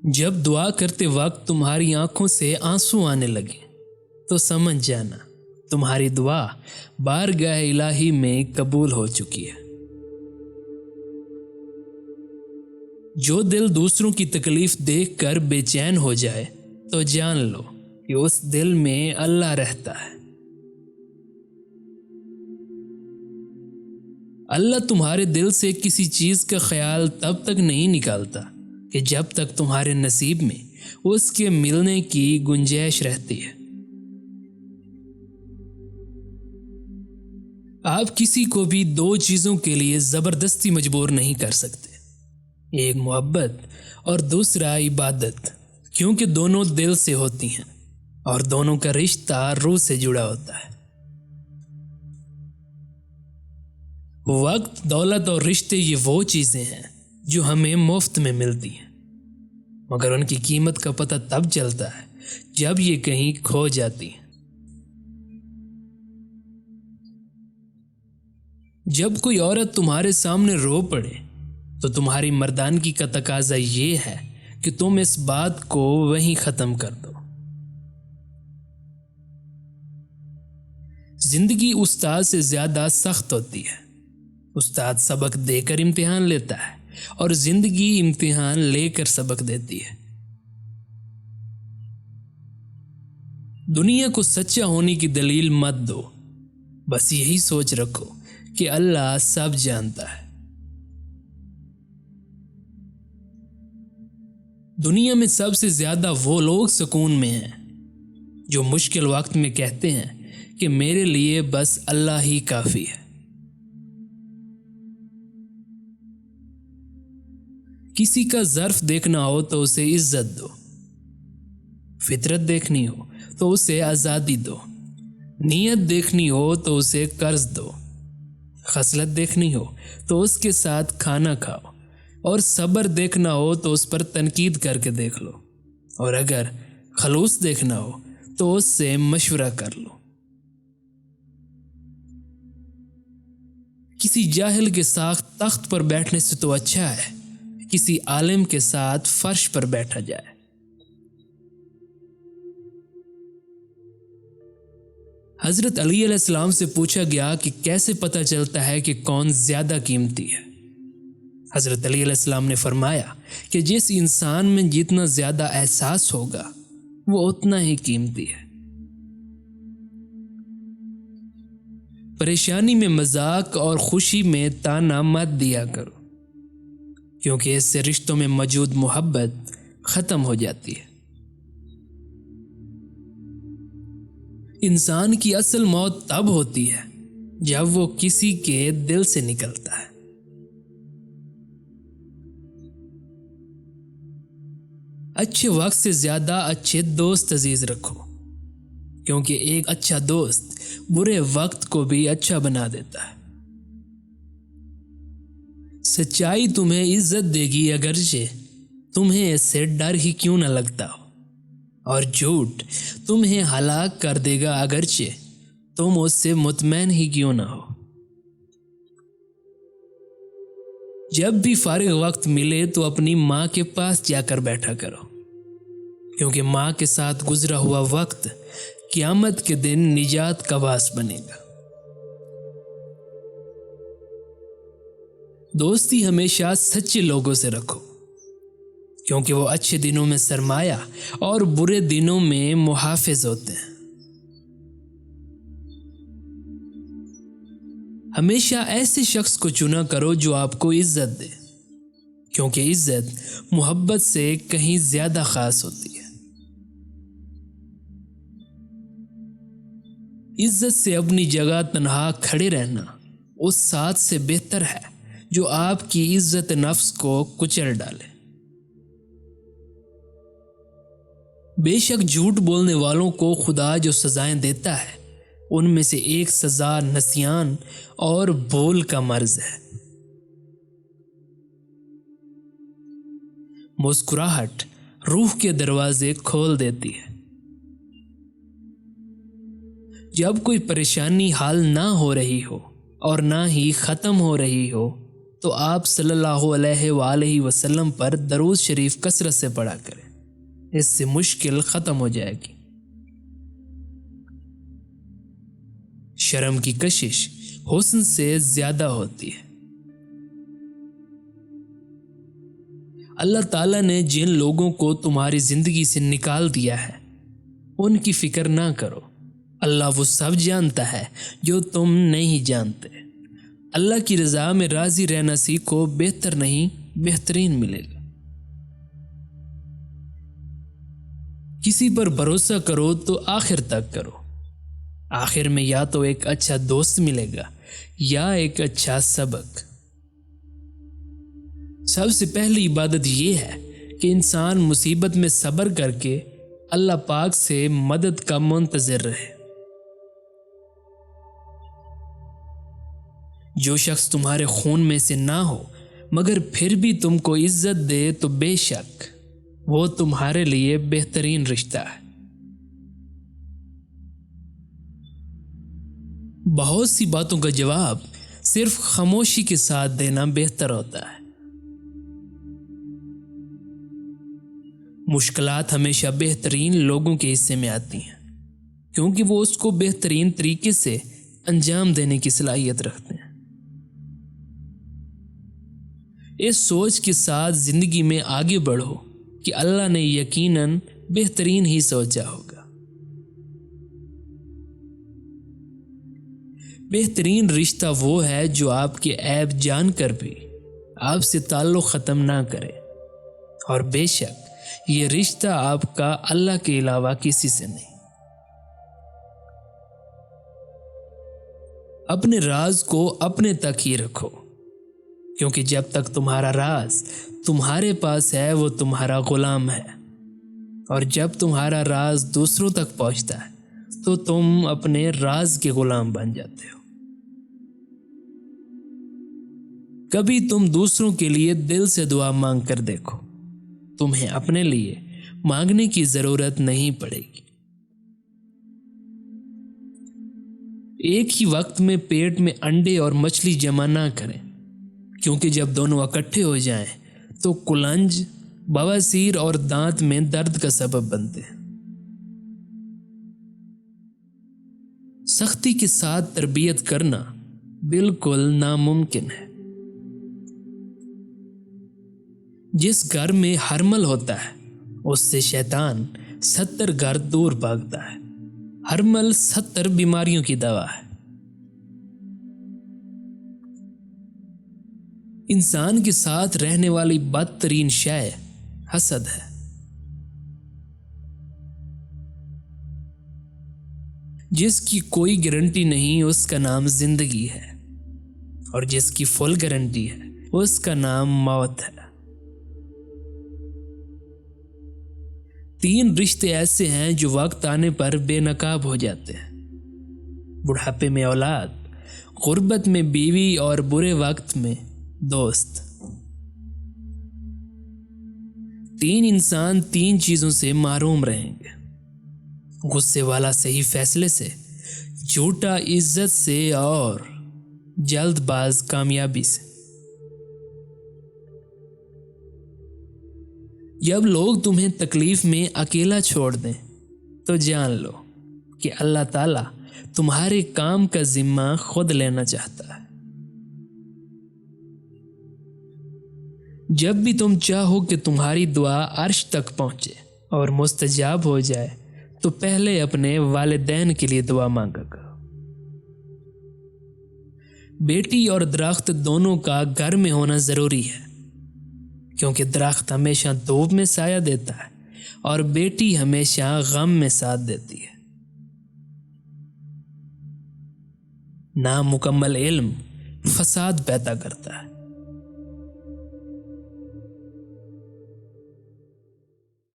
جب دعا کرتے وقت تمہاری آنکھوں سے آنسو آنے لگے تو سمجھ جانا تمہاری دعا بارگاہ الہی میں قبول ہو چکی ہے۔ جو دل دوسروں کی تکلیف دیکھ کر بے چین ہو جائے تو جان لو کہ اس دل میں اللہ رہتا ہے۔ اللہ تمہارے دل سے کسی چیز کا خیال تب تک نہیں نکالتا کہ جب تک تمہارے نصیب میں اس کے ملنے کی گنجائش رہتی ہے۔ آپ کسی کو بھی دو چیزوں کے لیے زبردستی مجبور نہیں کر سکتے، ایک محبت اور دوسرا عبادت، کیونکہ دونوں دل سے ہوتی ہیں اور دونوں کا رشتہ روح سے جڑا ہوتا ہے۔ وقت، دولت اور رشتے یہ وہ چیزیں ہیں جو ہمیں مفت میں ملتی ہیں، مگر ان کی قیمت کا پتہ تب چلتا ہے جب یہ کہیں کھو جاتی ہیں۔ جب کوئی عورت تمہارے سامنے رو پڑے تو تمہاری مردانگی کا تقاضا یہ ہے کہ تم اس بات کو وہیں ختم کر دو۔ زندگی استاد سے زیادہ سخت ہوتی ہے۔ استاد سبق دے کر امتحان لیتا ہے اور زندگی امتحان لے کر سبق دیتی ہے۔ دنیا کو سچا ہونے کی دلیل مت دو، بس یہی سوچ رکھو کہ اللہ سب جانتا ہے۔ دنیا میں سب سے زیادہ وہ لوگ سکون میں ہیں جو مشکل وقت میں کہتے ہیں کہ میرے لیے بس اللہ ہی کافی ہے۔ کسی کا ظرف دیکھنا ہو تو اسے عزت دو، فطرت دیکھنی ہو تو اسے آزادی دو، نیت دیکھنی ہو تو اسے قرض دو، خصلت دیکھنی ہو تو اس کے ساتھ کھانا کھاؤ، اور صبر دیکھنا ہو تو اس پر تنقید کر کے دیکھ لو، اور اگر خلوص دیکھنا ہو تو اس سے مشورہ کر لو۔ کسی جاہل کے ساتھ تخت پر بیٹھنے سے تو اچھا ہے کسی عالم کے ساتھ فرش پر بیٹھا جائے۔ حضرت علی علیہ السلام سے پوچھا گیا کہ کیسے پتہ چلتا ہے کہ کون زیادہ قیمتی ہے؟ حضرت علی علیہ السلام نے فرمایا کہ جس انسان میں جتنا زیادہ احساس ہوگا وہ اتنا ہی قیمتی ہے۔ پریشانی میں مذاق اور خوشی میں تانا مت دیا کرو، کیونکہ اس سے رشتوں میں موجود محبت ختم ہو جاتی ہے۔ انسان کی اصل موت تب ہوتی ہے جب وہ کسی کے دل سے نکلتا ہے۔ اچھے وقت سے زیادہ اچھے دوست عزیز رکھو، کیونکہ ایک اچھا دوست برے وقت کو بھی اچھا بنا دیتا ہے۔ سچائی تمہیں عزت دے گی اگرچہ تمہیں اس سے ڈر ہی کیوں نہ لگتا ہو، اور جھوٹ تمہیں ہلاک کر دے گا اگرچہ تم اس سے مطمئن ہی کیوں نہ ہو۔ جب بھی فارغ وقت ملے تو اپنی ماں کے پاس جا کر بیٹھا کرو، کیونکہ ماں کے ساتھ گزرا ہوا وقت قیامت کے دن نجات کا باعث بنے گا۔ دوستی ہمیشہ سچے لوگوں سے رکھو، کیونکہ وہ اچھے دنوں میں سرمایہ اور برے دنوں میں محافظ ہوتے ہیں۔ ہمیشہ ایسے شخص کو چنا کرو جو آپ کو عزت دے، کیونکہ عزت محبت سے کہیں زیادہ خاص ہوتی ہے۔ عزت سے اپنی جگہ تنہا کھڑے رہنا اس ساتھ سے بہتر ہے جو آپ کی عزت نفس کو کچل ڈالے۔ بے شک جھوٹ بولنے والوں کو خدا جو سزائیں دیتا ہے ان میں سے ایک سزا نسیان اور بول کا مرض ہے۔ مسکراہٹ روح کے دروازے کھول دیتی ہے۔ جب کوئی پریشانی حل نہ ہو رہی ہو اور نہ ہی ختم ہو رہی ہو تو آپ صلی اللہ علیہ وآلہ وسلم پر درود شریف کثرت سے پڑھا کریں، اس سے مشکل ختم ہو جائے گی۔ شرم کی کشش حسن سے زیادہ ہوتی ہے۔ اللہ تعالیٰ نے جن لوگوں کو تمہاری زندگی سے نکال دیا ہے ان کی فکر نہ کرو، اللہ وہ سب جانتا ہے جو تم نہیں جانتے۔ اللہ کی رضا میں راضی رہنا سیکھو، بہتر نہیں بہترین ملے گا۔ کسی پر بھروسہ کرو تو آخر تک کرو، آخر میں یا تو ایک اچھا دوست ملے گا یا ایک اچھا سبق۔ سب سے پہلی عبادت یہ ہے کہ انسان مصیبت میں صبر کر کے اللہ پاک سے مدد کا منتظر رہے۔ جو شخص تمہارے خون میں سے نہ ہو مگر پھر بھی تم کو عزت دے تو بے شک وہ تمہارے لیے بہترین رشتہ ہے۔ بہت سی باتوں کا جواب صرف خاموشی کے ساتھ دینا بہتر ہوتا ہے۔ مشکلات ہمیشہ بہترین لوگوں کے حصے میں آتی ہیں کیونکہ وہ اس کو بہترین طریقے سے انجام دینے کی صلاحیت رکھتے ہیں۔ اس سوچ کے ساتھ زندگی میں آگے بڑھو کہ اللہ نے یقیناً بہترین ہی سوچا ہوگا۔ بہترین رشتہ وہ ہے جو آپ کے عیب جان کر بھی آپ سے تعلق ختم نہ کرے، اور بے شک یہ رشتہ آپ کا اللہ کے علاوہ کسی سے نہیں۔ اپنے راز کو اپنے تک ہی رکھو، کیونکہ جب تک تمہارا راز تمہارے پاس ہے وہ تمہارا غلام ہے، اور جب تمہارا راز دوسروں تک پہنچتا ہے تو تم اپنے راز کے غلام بن جاتے ہو۔ کبھی تم دوسروں کے لیے دل سے دعا مانگ کر دیکھو، تمہیں اپنے لیے مانگنے کی ضرورت نہیں پڑے گی۔ ایک ہی وقت میں پیٹ میں انڈے اور مچھلی جمع نہ کریں، کیونکہ جب دونوں اکٹھے ہو جائیں تو کلنج، بواسیر اور دانت میں درد کا سبب بنتے ہیں۔ سختی کے ساتھ تربیت کرنا بالکل ناممکن ہے۔ جس گھر میں ہرمل ہوتا ہے اس سے شیطان 70 گھر دور بھاگتا ہے۔ ہرمل 70 بیماریوں کی دوا ہے۔ انسان کے ساتھ رہنے والی بدترین شے حسد ہے۔ جس کی کوئی گارنٹی نہیں اس کا نام زندگی ہے، اور جس کی فل گارنٹی ہے اس کا نام موت ہے۔ 3 رشتے ایسے ہیں جو وقت آنے پر بے نقاب ہو جاتے ہیں: بڑھاپے میں اولاد، غربت میں بیوی، اور برے وقت میں دوست۔ 3 انسان 3 چیزوں سے محروم رہیں گے: غصے والا صحیح فیصلے سے، جھوٹا عزت سے، اور جلد باز کامیابی سے۔ جب لوگ تمہیں تکلیف میں اکیلا چھوڑ دیں تو جان لو کہ اللہ تعالیٰ تمہارے کام کا ذمہ خود لینا چاہتا ہے۔ جب بھی تم چاہو کہ تمہاری دعا عرش تک پہنچے اور مستجاب ہو جائے تو پہلے اپنے والدین کے لیے دعا مانگا کرو۔ بیٹی اور درخت دونوں کا گھر میں ہونا ضروری ہے، کیونکہ درخت ہمیشہ دھوپ میں سایہ دیتا ہے اور بیٹی ہمیشہ غم میں ساتھ دیتی ہے۔ نامکمل علم فساد پیدا کرتا ہے،